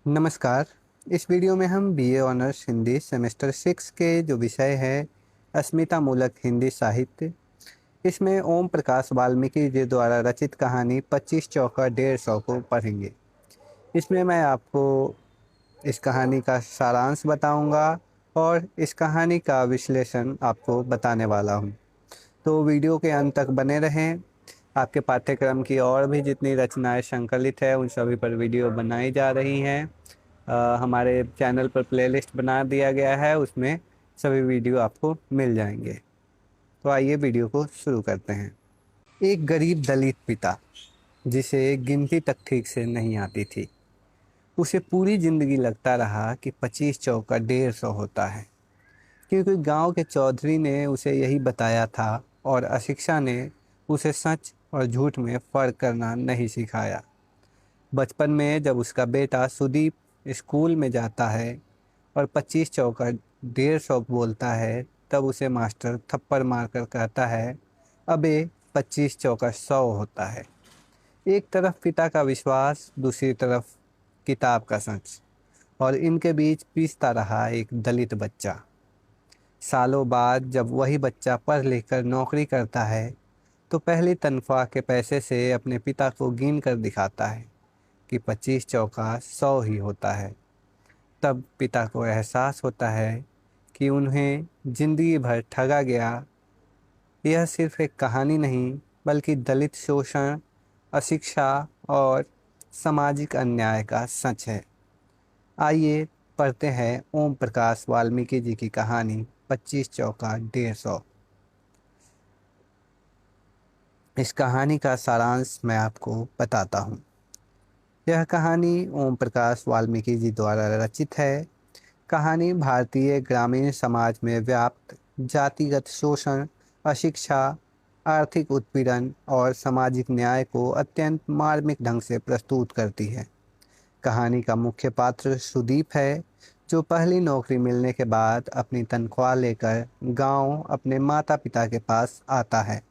नमस्कार। इस वीडियो में हम बीए ऑनर्स हिंदी सेमेस्टर 6 के जो विषय है अस्मिता मूलक हिंदी साहित्य, इसमें ओम प्रकाश वाल्मीकि जी द्वारा रचित कहानी 25 चौका 150 को पढ़ेंगे। इसमें मैं आपको इस कहानी का सारांश बताऊंगा और इस कहानी का विश्लेषण आपको बताने वाला हूं। तो वीडियो के अंत तक बने रहें। आपके पाठ्यक्रम की और भी जितनी रचनाएं संकलित है उन सभी पर वीडियो बनाई जा रही हैं। हमारे चैनल पर प्लेलिस्ट बना दिया गया है, उसमें सभी वीडियो आपको मिल जाएंगे। तो आइए वीडियो को शुरू करते हैं। एक गरीब दलित पिता जिसे गिनती तक ठीक से नहीं आती थी, उसे पूरी जिंदगी लगता रहा कि 25 चौका 150 होता है, क्योंकि गांव के चौधरी ने उसे यही बताया था और अशिक्षा ने उसे सच और झूठ में फर्क करना नहीं सिखाया। बचपन में जब उसका बेटा सुदीप स्कूल में जाता है और 25 चौका 150 बोलता है, तब उसे मास्टर थप्पड़ मारकर कहता है, अबे 25 चौका 100 होता है। एक तरफ पिता का विश्वास, दूसरी तरफ किताब का सच, और इनके बीच पीसता रहा एक दलित बच्चा। सालों बाद जब वही बच्चा पढ़ लिख कर नौकरी करता है, तो पहली तनख्वाह के पैसे से अपने पिता को गिन कर दिखाता है कि 25 चौका 100 ही होता है। तब पिता को एहसास होता है कि उन्हें जिंदगी भर ठगा गया। यह सिर्फ एक कहानी नहीं, बल्कि दलित शोषण, अशिक्षा और सामाजिक अन्याय का सच है। आइए पढ़ते हैं ओम प्रकाश वाल्मीकि जी की कहानी 25 चौका 150। इस कहानी का सारांश मैं आपको बताता हूँ। यह कहानी ओम प्रकाश वाल्मीकि जी द्वारा रचित है। कहानी भारतीय ग्रामीण समाज में व्याप्त जातिगत शोषण, अशिक्षा, आर्थिक उत्पीड़न और सामाजिक न्याय को अत्यंत मार्मिक ढंग से प्रस्तुत करती है। कहानी का मुख्य पात्र सुदीप है, जो पहली नौकरी मिलने के बाद अपनी तनख्वाह लेकर गांव अपने माता पिता के पास आता है।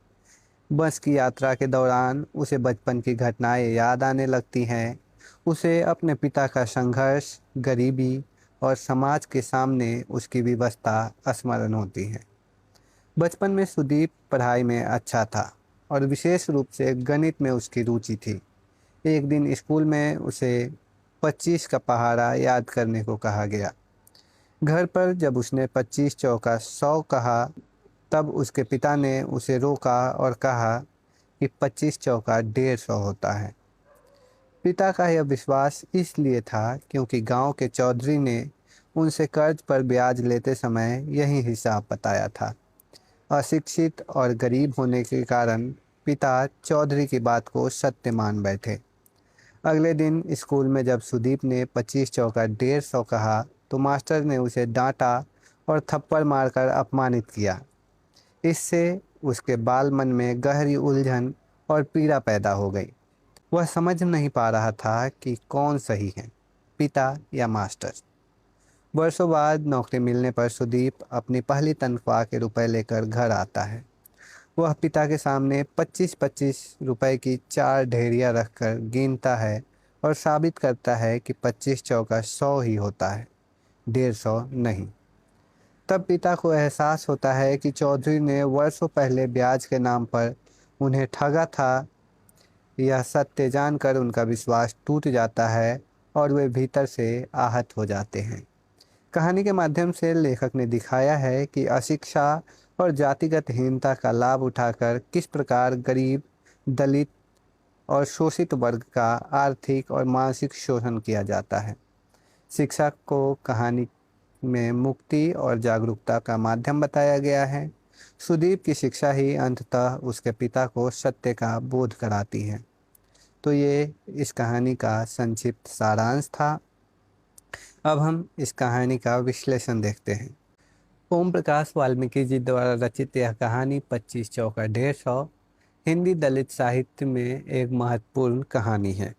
बस की यात्रा के दौरान उसे बचपन की घटनाएं याद आने लगती हैं। उसे अपने पिता का संघर्ष, गरीबी और समाज के सामने उसकी विवशता स्मरण होती है। बचपन में सुदीप पढ़ाई में अच्छा था और विशेष रूप से गणित में उसकी रुचि थी। एक दिन स्कूल में उसे 25 का पहाड़ा याद करने को कहा गया। घर पर जब उसने 25 चौका 100 कहा, तब उसके पिता ने उसे रोका और कहा कि 25 चौका 150 होता है। पिता का यह विश्वास इसलिए था क्योंकि गांव के चौधरी ने उनसे कर्ज पर ब्याज लेते समय यही हिसाब बताया था। अशिक्षित और गरीब होने के कारण पिता चौधरी की बात को सत्य मान बैठे। अगले दिन स्कूल में जब सुदीप ने 25 चौका 150 कहा, तो मास्टर ने उसे डांटा और थप्पड़ मारकर अपमानित किया। इससे उसके बाल मन में गहरी उलझन और पीड़ा पैदा हो गई। वह समझ नहीं पा रहा था कि कौन सही है, पिता या मास्टर। वर्षों बाद नौकरी मिलने पर सुदीप अपनी पहली तनख्वाह के रुपए लेकर घर आता है। वह पिता के सामने 25-25 रुपए की 4 ढेरियां रखकर गिनता है और साबित करता है कि 25 चौका 100 ही होता है, 150 नहीं। तब पिता को एहसास होता है कि चौधरी ने वर्षों पहले ब्याज के नाम पर उन्हें ठगा था। यह सत्य जानकर उनका विश्वास टूट जाता है और वे भीतर से आहत हो जाते हैं। कहानी के माध्यम से लेखक ने दिखाया है कि अशिक्षा और जातिगत हीनता का लाभ उठाकर किस प्रकार गरीब, दलित और शोषित वर्ग का आर्थिक और मानसिक शोषण किया जाता है। शिक्षा को कहानी में मुक्ति और जागरूकता का माध्यम बताया गया है। सुदीप की शिक्षा ही अंततः उसके पिता को सत्य का बोध कराती है। तो ये इस कहानी का संक्षिप्त सारांश था। अब हम इस कहानी का विश्लेषण देखते हैं। ओम प्रकाश वाल्मीकि जी द्वारा रचित यह कहानी 25 चौका 150 हिंदी दलित साहित्य में एक महत्वपूर्ण कहानी है।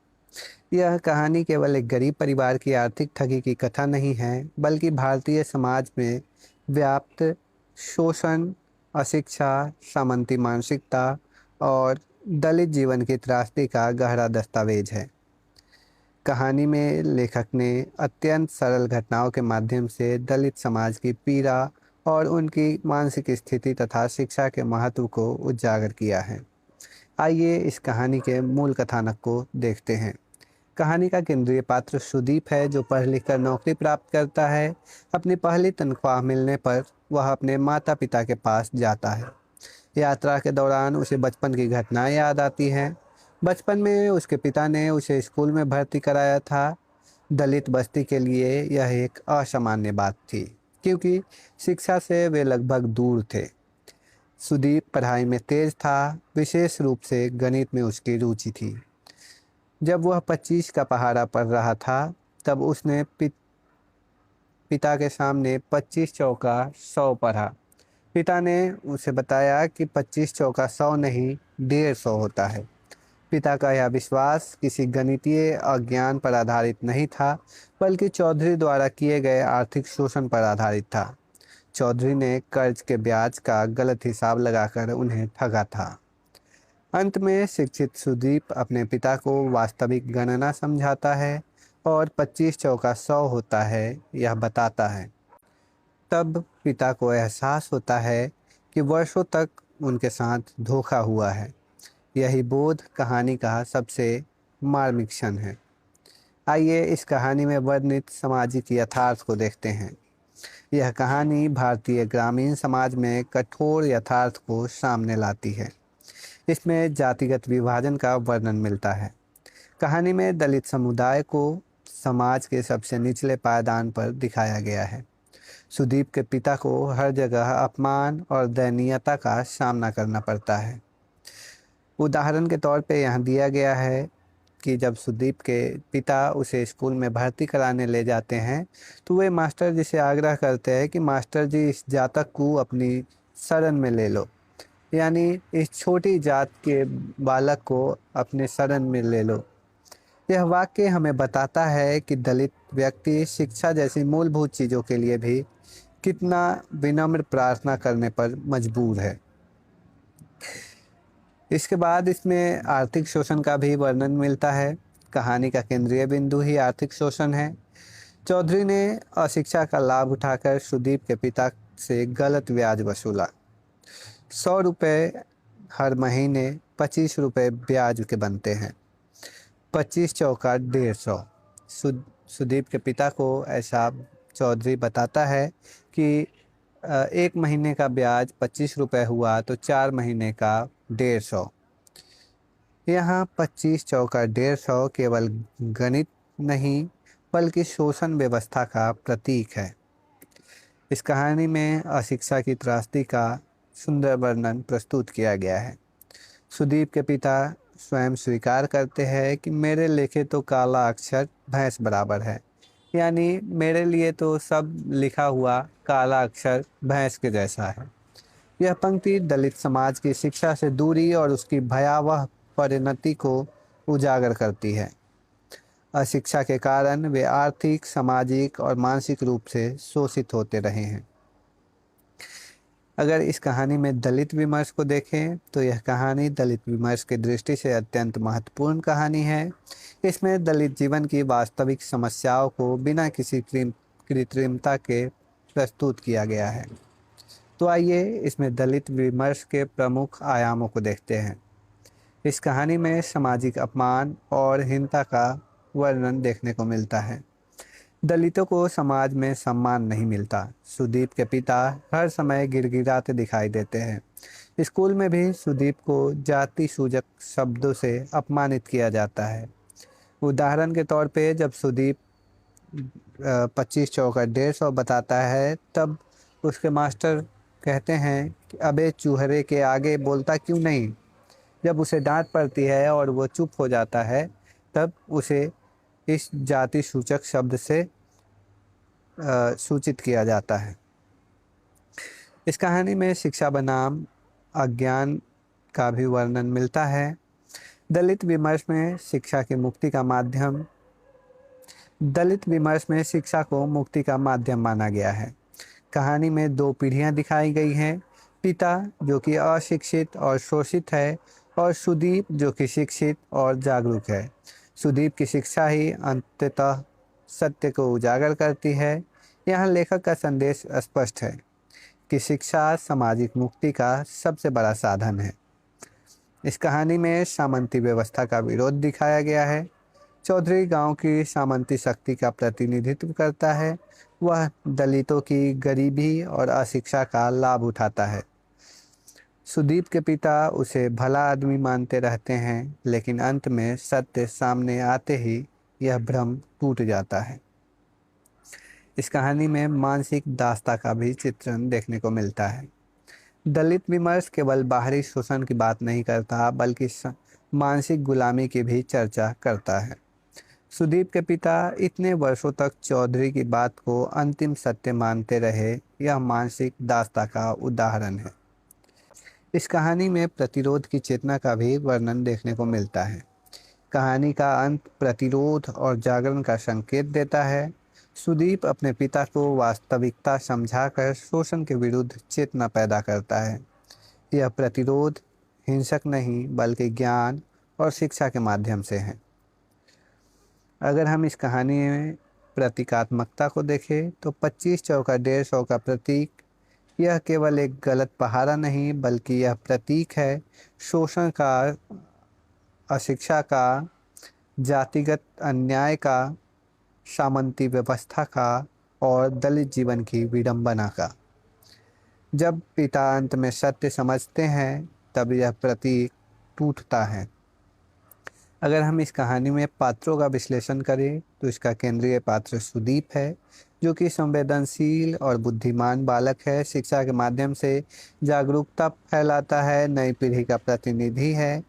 यह कहानी केवल एक गरीब परिवार की आर्थिक ठगी की कथा नहीं है, बल्कि भारतीय समाज में व्याप्त शोषण, अशिक्षा, सामंती मानसिकता और दलित जीवन की त्रासदी का गहरा दस्तावेज है। कहानी में लेखक ने अत्यंत सरल घटनाओं के माध्यम से दलित समाज की पीड़ा और उनकी मानसिक स्थिति तथा शिक्षा के महत्व को उजागर किया है। आइए इस कहानी के मूल कथानक को देखते हैं। कहानी का केंद्रीय पात्र सुदीप है, जो पढ़ लिख कर नौकरी प्राप्त करता है। अपनी पहली तनख्वाह मिलने पर वह अपने माता पिता के पास जाता है। यात्रा के दौरान उसे बचपन की घटनाएं याद आती हैं। बचपन में उसके पिता ने उसे स्कूल में भर्ती कराया था। दलित बस्ती के लिए यह एक असामान्य बात थी, क्योंकि शिक्षा से वे लगभग दूर थे। सुदीप पढ़ाई में तेज था, विशेष रूप से गणित में उसकी रुचि थी। जब वह 25 का पहाड़ा पढ़ रहा था, तब उसने पिता के सामने 25 चौका 100 पढ़ा। पिता ने उसे बताया कि 25 चौका 100 नहीं, 150 होता है। पिता का यह विश्वास किसी गणितीय अज्ञान पर आधारित नहीं था, बल्कि चौधरी द्वारा किए गए आर्थिक शोषण पर आधारित था। चौधरी ने कर्ज के ब्याज का गलत हिसाब लगाकर उन्हें ठगा था। अंत में शिक्षित सुदीप अपने पिता को वास्तविक गणना समझाता है और 25 चौका 100 होता है यह बताता है। तब पिता को एहसास होता है कि वर्षों तक उनके साथ धोखा हुआ है। यही बोध कहानी का सबसे मार्मिक क्षण है। आइए इस कहानी में वर्णित सामाजिक यथार्थ को देखते हैं। यह कहानी भारतीय ग्रामीण समाज में कठोर यथार्थ को सामने लाती है। इसमें जातिगत विभाजन का वर्णन मिलता है। कहानी में दलित समुदाय को समाज के सबसे निचले पायदान पर दिखाया गया है। सुदीप के पिता को हर जगह अपमान और दयनीयता का सामना करना पड़ता है। उदाहरण के तौर पे यहाँ दिया गया है कि जब सुदीप के पिता उसे स्कूल में भर्ती कराने ले जाते हैं, तो वे मास्टर जी से आग्रह करते हैं कि मास्टर जी, इस जातक को अपनी शरण में ले लो, यानी इस छोटी जात के बालक को अपने शरण में ले लो। यह वाक्य हमें बताता है कि दलित व्यक्ति शिक्षा जैसी मूलभूत चीज़ों के लिए भी कितना विनम्र प्रार्थना करने पर मजबूर है। इसके बाद इसमें आर्थिक शोषण का भी वर्णन मिलता है। कहानी का केंद्रीय बिंदु ही आर्थिक शोषण है। चौधरी ने अशिक्षा का लाभ उठाकर सुदीप के पिता से गलत ब्याज वसूला। 100 रुपये हर महीने 25 रुपये ब्याज के बनते हैं। 25 चौका 150। सुदीप के पिता को ऐसा चौधरी बताता है कि एक महीने का ब्याज 25 रुपये हुआ तो 4 महीने का 150। यहाँ 25 चौका 150 केवल गणित नहीं, बल्कि शोषण व्यवस्था का प्रतीक है। इस कहानी में अशिक्षा की त्रासदी का सुंदर वर्णन प्रस्तुत किया गया है। सुदीप के पिता स्वयं स्वीकार करते हैं कि मेरे लिखे तो काला अक्षर भैंस बराबर है, यानी मेरे लिए तो सब लिखा हुआ काला अक्षर भैंस के जैसा है। यह पंक्ति दलित समाज की शिक्षा से दूरी और उसकी भयावह परिणति को उजागर करती है। अशिक्षा के कारण वे आर्थिक, सामाजिक और मानसिक रूप से शोषित होते रहे हैं। अगर इस कहानी में दलित विमर्श को देखें तो यह कहानी दलित विमर्श की दृष्टि से अत्यंत महत्वपूर्ण कहानी है। इसमें दलित जीवन की वास्तविक समस्याओं को बिना किसी कृत्रिमता के प्रस्तुत किया गया है। तो आइए इसमें दलित विमर्श के प्रमुख आयामों को देखते हैं। इस कहानी में सामाजिक अपमान और हीनता का वर्णन देखने को मिलता है। दलितों को समाज में सम्मान नहीं मिलता। सुदीप के पिता हर समय गिड़गिड़ाते दिखाई देते हैं। स्कूल में भी सुदीप को जाति सूचक शब्दों से अपमानित किया जाता है। उदाहरण के तौर पे जब सुदीप 25 चौका 150 बताता है, तब उसके मास्टर कहते हैं कि अबे चूहरे के आगे बोलता क्यों नहीं। जब उसे डांट पड़ती है और वो चुप हो जाता है, तब उसे इस जाति सूचक शब्द से सूचित किया जाता है। इस कहानी में शिक्षा बनाम अज्ञान का भी वर्णन मिलता है। दलित विमर्श में शिक्षा की मुक्ति का माध्यम दलित विमर्श में शिक्षा को मुक्ति का माध्यम माना गया है। कहानी में दो पीढ़ियां दिखाई गई हैं। पिता जो कि अशिक्षित और शोषित है, और सुदीप जो कि शिक्षित और जागरूक है। सुदीप की शिक्षा ही अंततः सत्य को उजागर करती है। यहाँ लेखक का संदेश स्पष्ट है कि शिक्षा सामाजिक मुक्ति का सबसे बड़ा साधन है। इस कहानी में सामंती व्यवस्था का विरोध दिखाया गया है। चौधरी गांव की सामंती शक्ति का प्रतिनिधित्व करता है। वह दलितों की गरीबी और अशिक्षा का लाभ उठाता है। सुदीप के पिता उसे भला आदमी मानते रहते हैं, लेकिन अंत में सत्य सामने आते ही यह भ्रम टूट जाता है। इस कहानी में मानसिक दासता का भी चित्रण देखने को मिलता है। दलित विमर्श केवल बाहरी शोषण की बात नहीं करता, बल्कि मानसिक गुलामी की भी चर्चा करता है। सुदीप के पिता इतने वर्षों तक चौधरी की बात को अंतिम सत्य मानते रहे, यह मानसिक दासता का उदाहरण है। इस कहानी में प्रतिरोध की चेतना का भी वर्णन देखने को मिलता है। कहानी का अंत प्रतिरोध और जागरण का संकेत देता है। सुदीप अपने पिता को वास्तविकता समझाकर शोषण के विरुद्ध चेतना पैदा करता है। यह प्रतिरोध हिंसक नहीं, बल्कि ज्ञान और शिक्षा के माध्यम से है। अगर हम इस कहानी में प्रतीकात्मकता को देखें तो 25 चौका 150 का प्रतीक यह केवल एक गलत पहाड़ा नहीं, बल्कि यह प्रतीक है शोषण का, अशिक्षा का, जातिगत अन्याय का, सामंती व्यवस्था का और दलित जीवन की विडंबना का। जब पिता अंत में सत्य समझते हैं, तब यह प्रतीक टूटता है। अगर हम इस कहानी में पात्रों का विश्लेषण करें तो इसका केंद्रीय पात्र सुदीप है, जो कि संवेदनशील और बुद्धिमान बालक है। शिक्षा के माध्यम से जागरूकता फैलाता है, नई पीढ़ी का प्रतिनिधि है,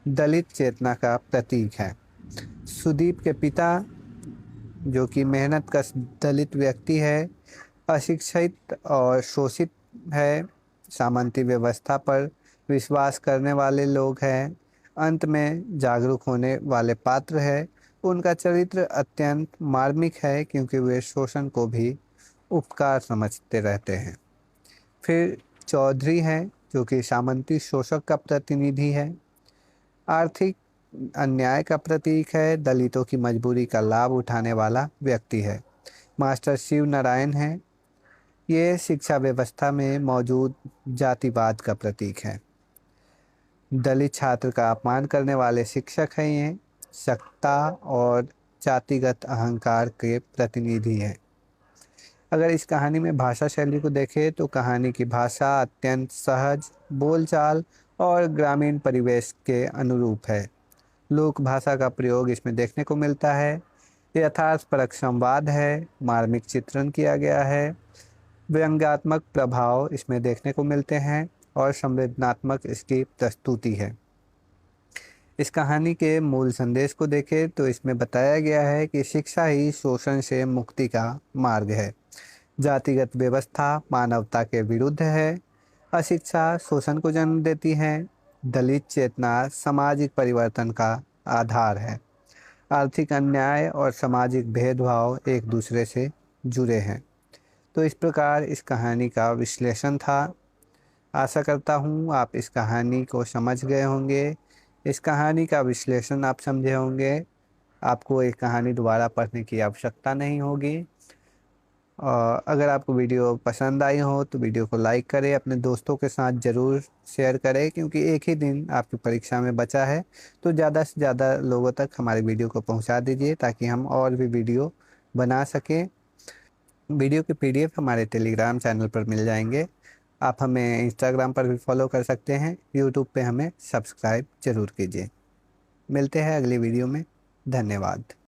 दलित चेतना का प्रतीक है। सुदीप के पिता, जो कि मेहनत कश दलित व्यक्ति है, अशिक्षित और शोषित है, सामंती व्यवस्था पर विश्वास करने वाले लोग हैं, अंत में जागरूक होने वाले पात्र है। उनका चरित्र अत्यंत मार्मिक है, क्योंकि वे शोषण को भी उपकार समझते रहते हैं। फिर चौधरी है, जो कि सामंती शोषक का प्रतिनिधि है, आर्थिक अन्याय का प्रतीक है, दलितों की मजबूरी का लाभ उठाने वाला व्यक्ति है। मास्टर शिव नारायण है, ये शिक्षा व्यवस्था में मौजूद जातिवाद का प्रतीक है। दलित छात्र का अपमान करने वाले शिक्षक हैं, ये सत्ता और जातिगत अहंकार के प्रतिनिधि हैं। अगर इस कहानी में भाषा शैली को देखें तो कहानी की भाषा अत्यंत सहज, बोलचाल और ग्रामीण परिवेश के अनुरूप है। लोक भाषा का प्रयोग इसमें देखने को मिलता है। यथार्थपरक संवाद है, मार्मिक चित्रण किया गया है, व्यंग्यात्मक प्रभाव इसमें देखने को मिलते हैं और संवेदनात्मक इसकी प्रस्तुति है। इस कहानी के मूल संदेश को देखें तो इसमें बताया गया है कि शिक्षा ही शोषण से मुक्ति का मार्ग है। जातिगत व्यवस्था मानवता के विरुद्ध है, अशिक्षा शोषण को जन्म देती है, दलित चेतना सामाजिक परिवर्तन का आधार है, आर्थिक अन्याय और सामाजिक भेदभाव एक दूसरे से जुड़े हैं। तो इस प्रकार इस कहानी का विश्लेषण था। आशा करता हूँ आप इस कहानी को समझ गए होंगे, इस कहानी का विश्लेषण आप समझे होंगे। आपको एक कहानी दोबारा पढ़ने की आवश्यकता नहीं होगी। और अगर आपको वीडियो पसंद आई हो तो वीडियो को लाइक करें, अपने दोस्तों के साथ ज़रूर शेयर करें, क्योंकि एक ही दिन आपकी परीक्षा में बचा है। तो ज़्यादा से ज़्यादा लोगों तक हमारी वीडियो को पहुंचा दीजिए, ताकि हम और भी वीडियो बना सकें। वीडियो के PDF हमारे टेलीग्राम चैनल पर मिल जाएंगे। आप हमें इंस्टाग्राम पर भी फॉलो कर सकते हैं। यूट्यूब पे हमें सब्सक्राइब ज़रूर कीजिए। मिलते हैं अगली वीडियो में। धन्यवाद।